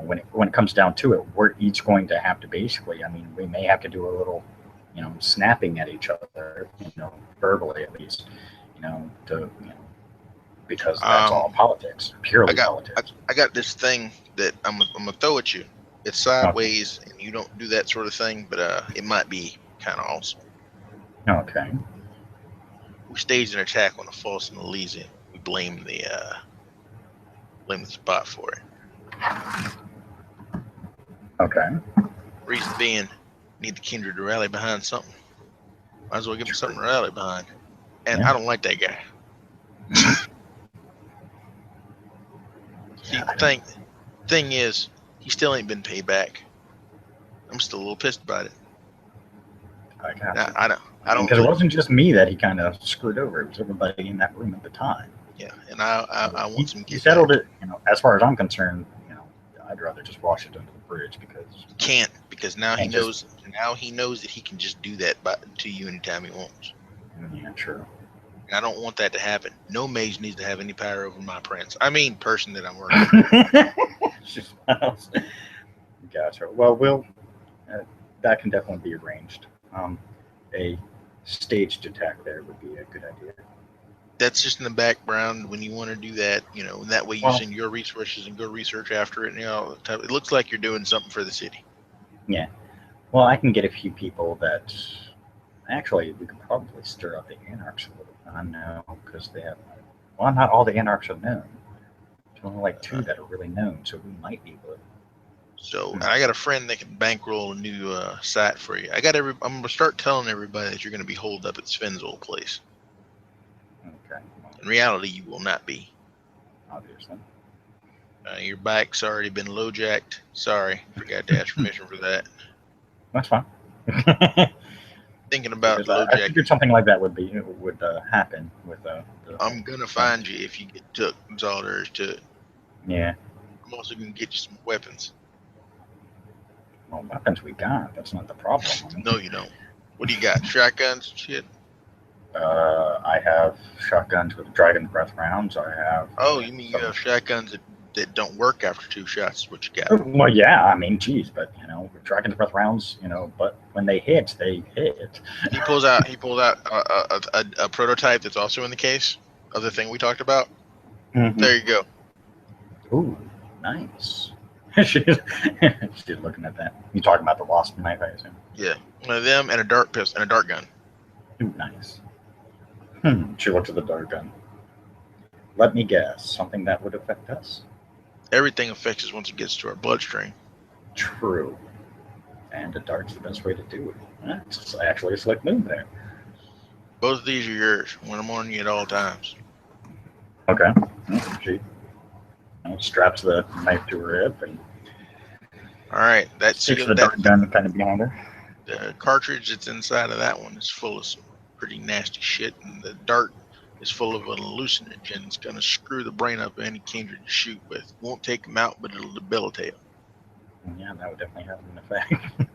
when it comes down to it, we're each going to have to basically, I mean, we may have to do a little, snapping at each other, verbally at least, because that's all politics, purely politics. I got this thing that I'm gonna throw at you. It's sideways, and you don't do that sort of thing, but it might be kind of awesome. Okay. We staged an attack on the false and Elysian. We blame the spot for it. Okay. Reason being, need the kindred to rally behind something. Might as well give them something to rally behind. And I don't like that guy. See, the thing is, he still ain't been paid back. I'm still a little pissed about it. I got I don't because it wasn't just me that he kind of screwed over. It was everybody in that room at the time. Yeah, and I want some. He settled it. As far as I'm concerned, I'd rather just wash it under the bridge because he can't, because now he knows. Now he knows that he can just do that to you anytime he wants. Yeah, true. And I don't want that to happen. No mage needs to have any power over my prince. I mean, person that I'm working with. Gotcha. Well, that can definitely be arranged. A staged attack there would be a good idea. That's just in the background when you want to do that, and that way you send your resources and go research after it. It looks like you're doing something for the city. Yeah. Well, I can get a few people that actually we could probably stir up the Anarchs a little. I know because they have. Well, not all the Anarchs are known. There's only like 2 that are really known, so we might be able to. So I got a friend that can bankroll a new site for you. I'm gonna start telling everybody that you're gonna be holed up at Sven's old place. Okay. In reality, you will not be. Obviously. Your bike's already been low jacked. Sorry, forgot to ask permission for that. That's fine. Thinking about low jack. I figured something like that would happen with I'm gonna find you if you get took. That's all there is to it. Yeah. I'm also gonna get you some weapons. Well, weapons we got. That's not the problem. No, you don't. What do you got? Shotguns and shit? I have shotguns with Dragon Breath rounds. I have. Oh, you mean you have shotguns that don't work after 2 shots? Is what you got? Well, yeah. I mean, geez, but Dragon Breath rounds. But when they hit, they hit. He pulls out a prototype that's also in the case of the thing we talked about. Mm-hmm. There you go. Ooh, nice. She's looking at that. You talking about the Wasp knife, I assume? Yeah, one of them and a dart pistol and a dart gun. Ooh, nice. She looks at the dart gun. Let me guess, something that would affect us? Everything affects us once it gets to our bloodstream. True. And a dart's the best way to do it. That's actually a slick move there. Both of these are yours. When I'm on you at all times. Okay. Gee. straps the knife to her hip and All right, that's sticks the dart gun kind of behind her. the cartridge that's inside of that one is full of some pretty nasty shit, and the dart is full of an hallucinogen. It's gonna screw the brain up of any kindred you shoot with. Won't take them out, but it'll debilitate them. Yeah, that would definitely have an effect.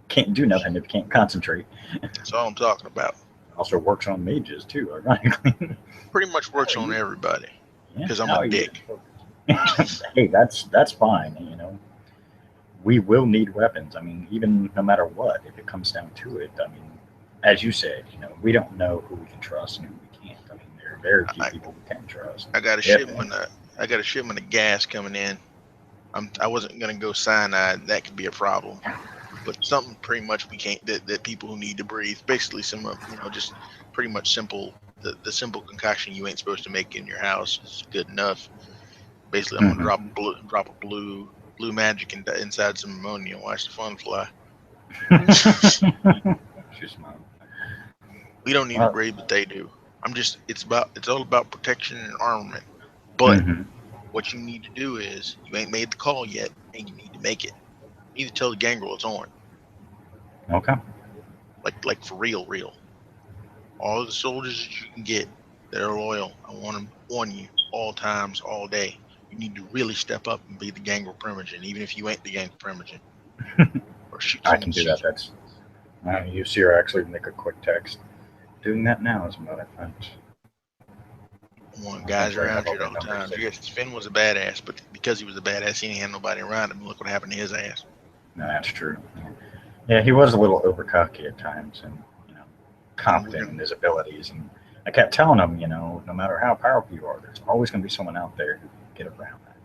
Can't do nothing if you can't concentrate. That's all I'm talking about. Also works on mages too, ironically. Pretty much works on everybody because I'm a dick. Hey, that's fine. You know, we will need weapons. I mean, even no matter what, if it comes down to it. I mean, as you said, you know, we don't know who we can trust and who we can't. I mean, there are very few people we can trust. I got a shipment. I got a shipment of gas coming in. I wasn't gonna go cyanide. That could be a problem. But something pretty much we can't that people who need to breathe. Basically, some just pretty much simple. The simple concoction you ain't supposed to make in your house is good enough. Basically, I'm gonna drop a blue magic inside some ammonia and watch the fun fly. She's smart. We don't need to breathe, but they do. It's all about protection and armament. But what you need to do is you ain't made the call yet, and you need to make it. You need to tell the gangrel it's on. Okay. Like for real. All of the soldiers that you can get that are loyal, I want them on you all times, all day. You need to really step up and be the gangrel primogen, even if you ain't the gangrel primogen. Or shoot. I can do that. That's you see her actually make a quick text. Doing that now, as a matter of fact. Guys around here all the time. Yes, Finn was a badass, but because he was a badass, he didn't have nobody around him. Look what happened to his ass. No, that's true. Yeah, he was a little overcocky at times, and confident in his abilities. And I kept telling him, no matter how powerful you are, there's always going to be someone out there who can get around that.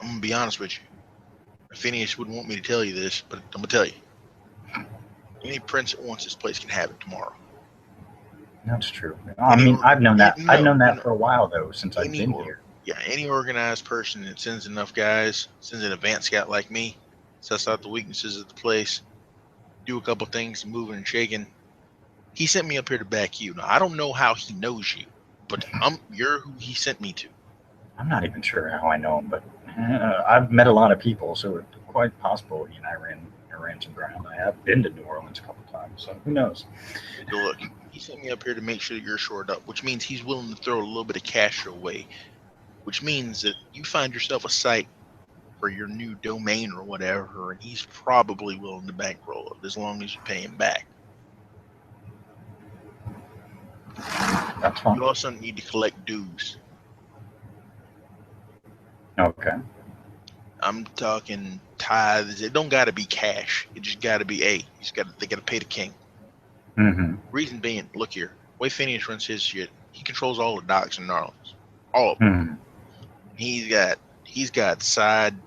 I'm gonna be honest with you. Phineas wouldn't want me to tell you this, but I'm gonna tell you. Any prince that wants this place can have it tomorrow. That's true. I mean, I've known that. I've known that for a while, though, since I've been here. Yeah, any organized person that sends enough guys, sends an advanced scout like me, suss out the weaknesses of the place, do a couple things, moving and shaking. He sent me up here to back you. Now, I don't know how he knows you, but you're who he sent me to. I'm not even sure how I know him, but I've met a lot of people, so it's quite possible he and I ran some ground. I have been to New Orleans a couple times, so who knows? So look, he sent me up here to make sure that you're shored up, which means he's willing to throw a little bit of cash your way, which means that you find yourself a site for your new domain or whatever, and he's probably willing to bankroll it as long as you pay him back. That's fine. You also need to collect dues. Okay. I'm talking tithes. It don't got to be cash. It just got to be they got to pay the king. Reason being, look here, the way Phineas runs his shit, he controls all the docks in New Orleans, all of them. He's got side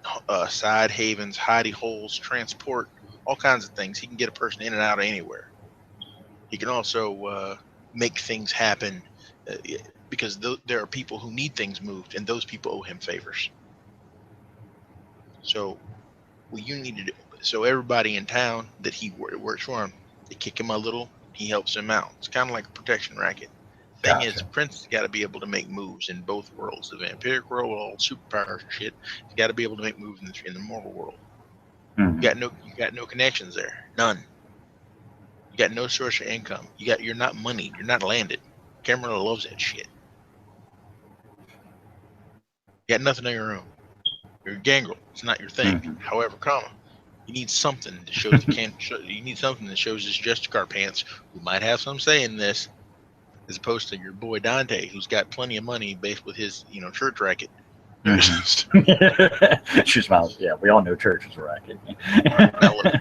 havens, hidey holes, transport, all kinds of things. He can get a person in and out of anywhere. He can also make things happen because there are people who need things moved, and those people owe him favors. So what you need to do, so everybody in town that he works for him, they kick him a little, he helps them out. It's kind of like a protection racket. Thing is, the prince has got to be able to make moves in both worlds, the vampiric world, all superpowers and shit. He's got to be able to make moves in the mortal world. You got no connections there, none. You got no source of income. You're not moneyed. You're not landed. Cameron loves that shit. You got nothing on your own. You're a gangrel. It's not your thing. However, you need something that shows you need something that shows this Justicar pants, who might have some say in this, as opposed to your boy Dante, who's got plenty of money based with his, church racket. She smiles. Yeah, we all know church is a racket. Now look,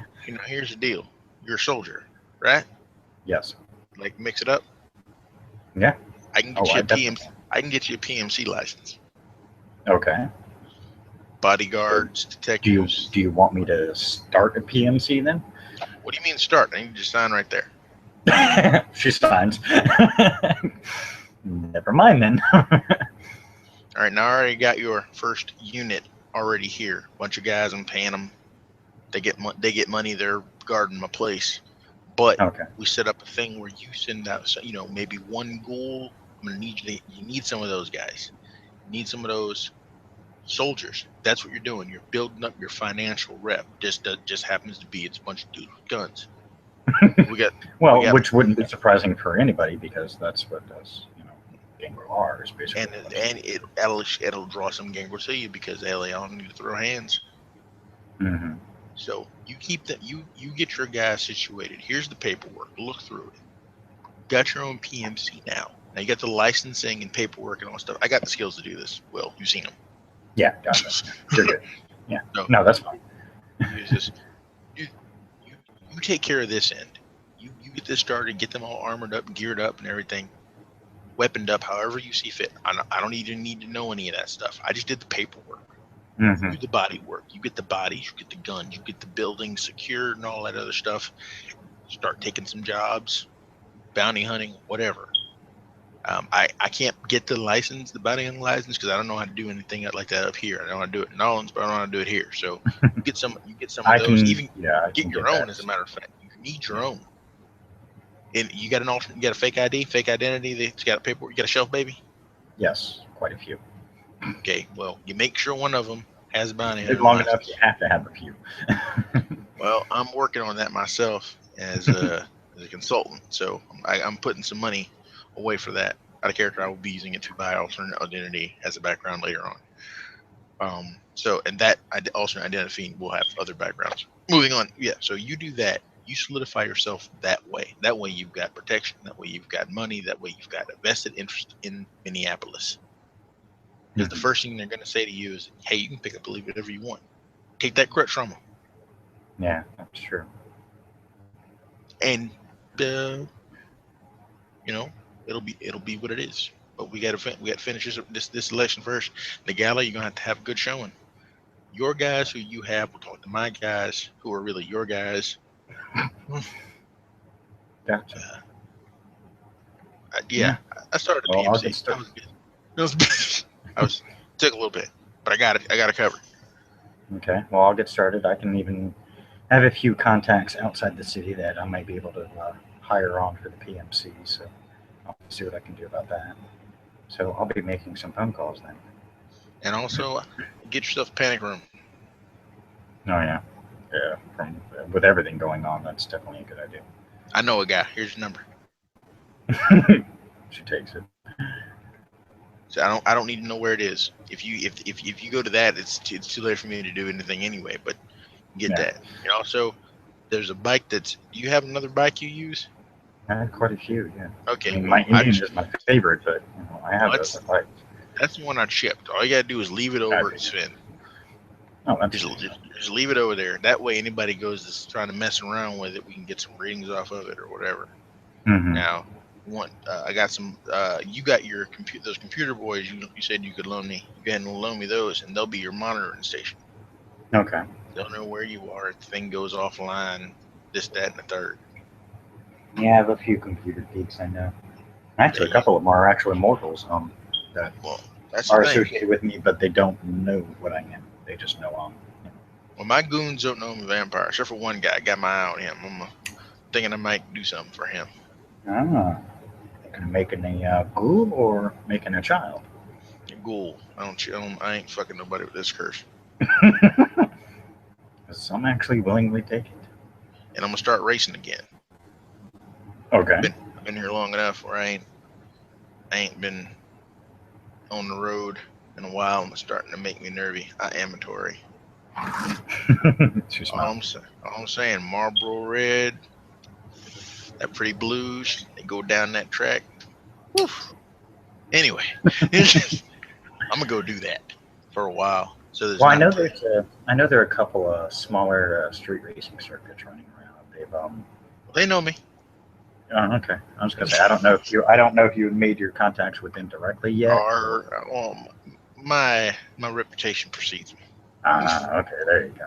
here's the deal. You're a soldier, right? Yes. Like mix it up. Yeah. I can get you a PMC license. Okay. Bodyguards, detectives. Do you want me to start a PMC then? What do you mean start? I need you to sign right there. She signs. Never mind then. All right, now I already got your first unit already here. Bunch of guys, I'm paying them. They get money. They're guarding my place. But we set up a thing where you send out, maybe one ghoul. I'm gonna need you need some of those guys. You need some of those soldiers. That's what you're doing. You're building up your financial rep. Just happens to be it's a bunch of dudes with guns. We got which wouldn't be surprising for anybody because that's what does, Gangrel are is basically. and it'll draw some gangrel to you because they all need to throw hands. Mm-hmm. So you keep that. You get your guys situated. Here's the paperwork. Look through it. Got your own PMC now. Now you got the licensing and paperwork and all that stuff. I got the skills to do this. Will, you've seen them. Yeah, gotcha. You're good. Yeah. So, No, that's fine. You take care of this end. You get this started, get them all armored up, geared up, and everything, weaponed up, however you see fit. I don't even need to know any of that stuff. I just did the paperwork. Mm-hmm. You do the body work. You get the bodies, you get the guns, you get the building secured and all that other stuff. Start taking some jobs, bounty hunting, whatever. I can't get the license, the bounty hunting license, because I don't know how to do anything like that up here. I know how to do it in Nolans, but I don't know how to do it here. So you get some of those. Get your own, as a matter of fact. You need your own. And you got you got a fake ID, fake identity. That's got a paperwork. You got a shelf baby. Yes, quite a few. Okay, well, you make sure one of them has a bounty hunter Long license. enough, you have to have a few. Well, I'm working on that myself as a consultant, so I'm putting some money away for that. Out of character, I will be using it to buy alternate identity as a background later on. And that alternate identity will have other backgrounds. Moving on, yeah. So you do that. You solidify yourself that way. That way you've got protection. That way you've got money. That way you've got a vested interest in Minneapolis. Because the first thing they're going to say to you is, "Hey, you can pick up and leave whatever you want. Take that crutch from them." Yeah, that's true. And it'll be what it is. But we got to finish this election first. The gala, you're gonna have a good showing. Your guys who you have will talk to my guys who are really your guys. Gotcha. I started a PMC. I was took a little bit, but I got it covered. Okay. Well, I'll get started. I can even have a few contacts outside the city that I might be able to hire on for the PMC. So I'll see what I can do about that. So I'll be making some phone calls then. And also, get yourself a panic room. Oh yeah. With everything going on, that's definitely a good idea. I know a guy. Here's your number. She takes it. So I don't need to know where it is. If you go to that, it's too late for me to do anything anyway. But get that. And also, there's a bike do you have another bike you use? I have quite a few. Yeah. Okay. I mean, my Indian is my favorite, but I have other bikes. That's the one I shipped. All you gotta do is leave it over at Sven. Oh, that's just leave it over there. That way, anybody goes that's trying to mess around with it, we can get some readings off of it or whatever. Mm-hmm. Now, I got some. You got your those computer boys. You said you could loan me. You go ahead and loan me those, and they'll be your monitoring station. Okay. They'll know where you are if the thing goes offline. This, that, and the third. Yeah, I have a few computer geeks I know. Actually, a couple of them are actually mortals that are associated with me, but they don't know what I am. They just know Well, my goons don't know I'm a vampire, except for one guy. I got my eye on him. I'm thinking I might do something for him. Ah. Making a ghoul or making a child? A ghoul. I ain't fucking nobody with this curse. Some actually willingly take it. And I'm gonna start racing again. Okay. I've been here long enough where I ain't been on the road in a while, and it's starting to make me nervy. I am Tory. All I'm saying, Marlboro Red, that pretty blues, they go down that track. Woo. Anyway, I'm gonna go do that for a while. So I know there are a couple of smaller street racing circuits running around. They know me. Oh, okay. I was gonna say I don't know if you made your contacts with them directly yet. My reputation precedes me. Okay, there you go.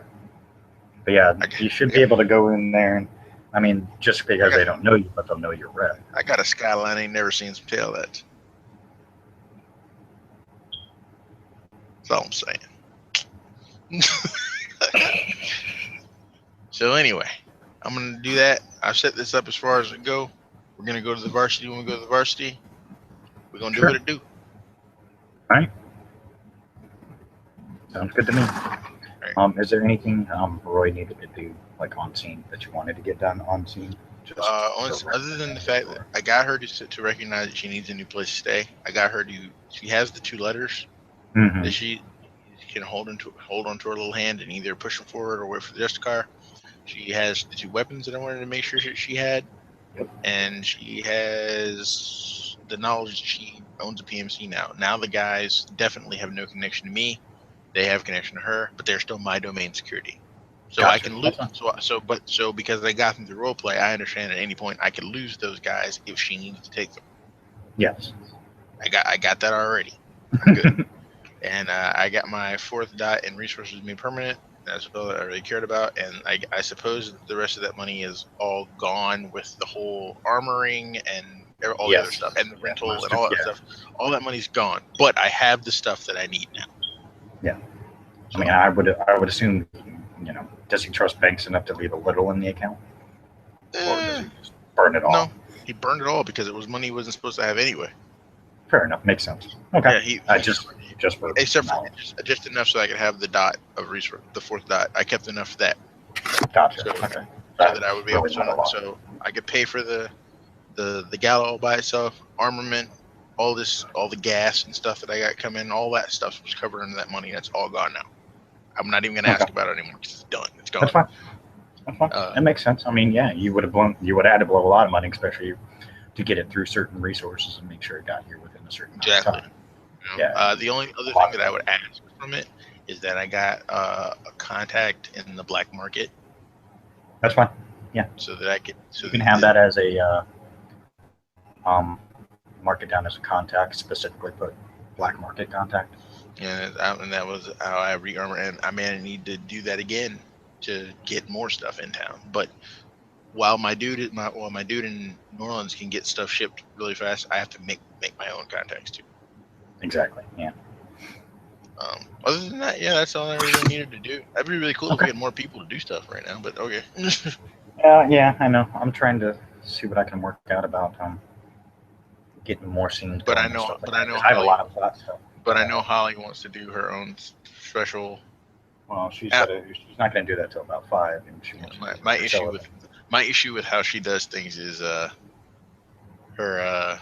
But yeah, you should be able to go in there, and I mean, just because they don't know you, but they'll know your rep. I got a skyline ain't never seen some tail that. That's all I'm saying. So anyway, I'm gonna do that. I've set this up as far as it go. We're gonna go to the varsity when we go to the varsity. We're gonna do what it do. All right. Sounds good to me. Right. Is there anything Roy needed to do like on scene that you wanted to get done on scene? Just Other than the fact that I got her to recognize that she needs a new place to stay, I got her to. She has the 2 letters Mm-hmm. that she can hold onto her little hand and either push them forward or wait for the rest car. She has the 2 weapons that I wanted to make sure she had, Yep. and she has the knowledge that she owns a PMC now. Now the guys definitely have no connection to me; they have connection to her, but they're still my domain security. So Gotcha. I can lose. So because I got them through role play, I understand at any point I could lose those guys if she needs to take them. Yes. I got that already. I'm good. And I got my 4th dot in resources made permanent. That's all that I really cared about. And I suppose the rest of that money is all gone with the whole armoring and all the other stuff and the rental and all that stuff. All that money's gone. But I have the stuff that I need now. Yeah. So, I mean, I would assume, does he trust banks enough to leave a little in the account, or does he just burn it all? No, he burned it all because it was money he wasn't supposed to have anyway. Fair enough. Makes sense. Okay. Yeah, just for except for just enough so I could have the dot of resource, the 4th dot. I kept enough for that. Gotcha. So, okay. So that I would be able to, so I could pay for the gala all by itself, armament, all the gas and stuff that I got coming, all that stuff was covered under that money. That's all gone now. I'm not even gonna ask about it anymore because it's done. It's gone. That's fine. That makes sense. I mean, yeah, you would have had to blow a lot of money, especially to get it through certain resources and make sure it got here within a certain amount of time. Yeah. The only other thing that I would ask from it is that I got a contact in the black market. That's fine. Yeah. So that I could. So you can have that as a mark it down as a contact, specifically put black market contact. And that was how I re-armor, and I may need to do that again to get more stuff in town. But while my dude in New Orleans can get stuff shipped really fast, I have to make my own contacts too. Exactly. Yeah. Other than that, yeah, that's all I really needed to do. That'd be really cool if we had more people to do stuff right now. But okay. Yeah, I know. I'm trying to see what I can work out about getting more scenes. But I know I have a lot of plot stuff. But I know Holly wants to do her own special. Well, she said she's not going to do that till about 5, and she wants my issue with how she does things is her